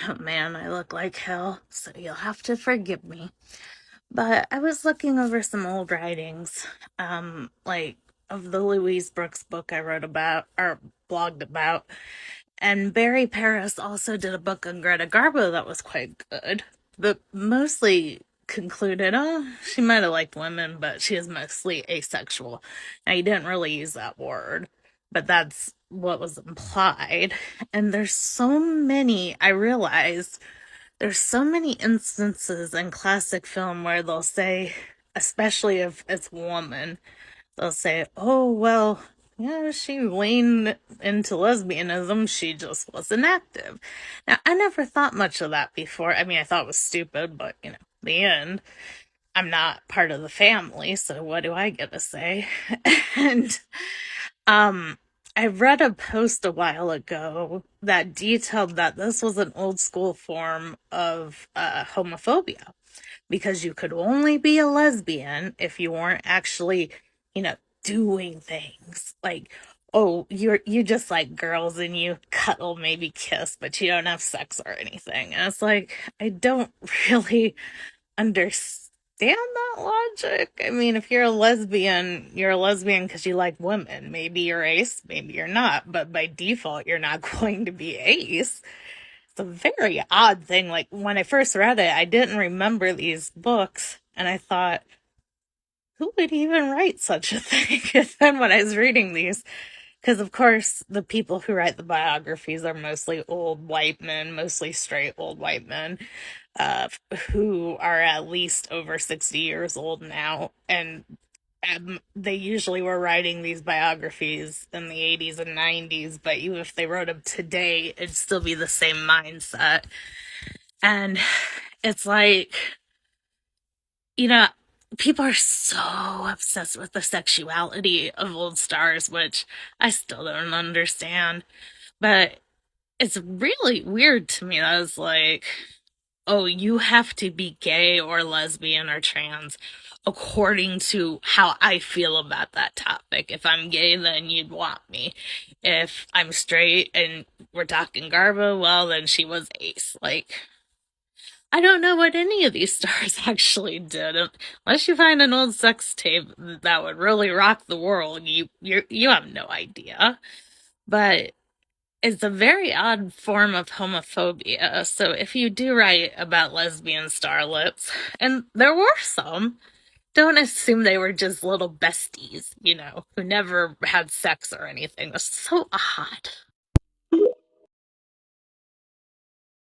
Oh man, I look like hell, so you'll have to forgive me. But I was looking over some old writings, like of the Louise Brooks book I wrote about or blogged about. And Barry Paris also did a book on Greta Garbo that was quite good, but mostly concluded, oh, she might have liked women, but she is mostly asexual. Now, he didn't really use that word, but that's what was implied. And there's so many, I realized, there's so many instances in classic film where they'll say, especially if it's a woman, they'll say, oh, well, yeah, she leaned into lesbianism, she just wasn't active. Now, I never thought much of that before. I mean, I thought it was stupid, but, the end, I'm not part of the family, so what do I get to say? And, um, I read a post a while ago that detailed that this was an old school form of homophobia because you could only be a lesbian if you weren't actually, you know, doing things like, oh, you just like girls and you cuddle, maybe kiss, but you don't have sex or anything. And it's like I don't really understand that logic. I mean, if you're a lesbian because you like women. Maybe you're ace, maybe you're not, but by default, you're not going to be ace. It's a very odd thing. Like when I first read it, I didn't remember these books, and I thought, who would even write such a thing? And then when I was reading these, because of course the people who write the biographies are mostly old white men, mostly straight old white men, uh, who are at least over 60 years old now, and they usually were writing these biographies in the 80s and 90s, but even if they wrote them today, it'd still be the same mindset. And it's like, you know, people are so obsessed with the sexuality of old stars, which I still don't understand. But it's really weird to me that it's like, oh, you have to be gay or lesbian or trans according to how I feel about that topic. If I'm gay, then you'd want me. If I'm straight and we're talking Garbo, well, then she was ace. Like, I don't know what any of these stars actually did. Unless you find an old sex tape that would really rock the world, you have no idea. But it's a very odd form of homophobia. So if you do write about lesbian starlets, and there were some, don't assume they were just little besties, who never had sex or anything. It's so odd.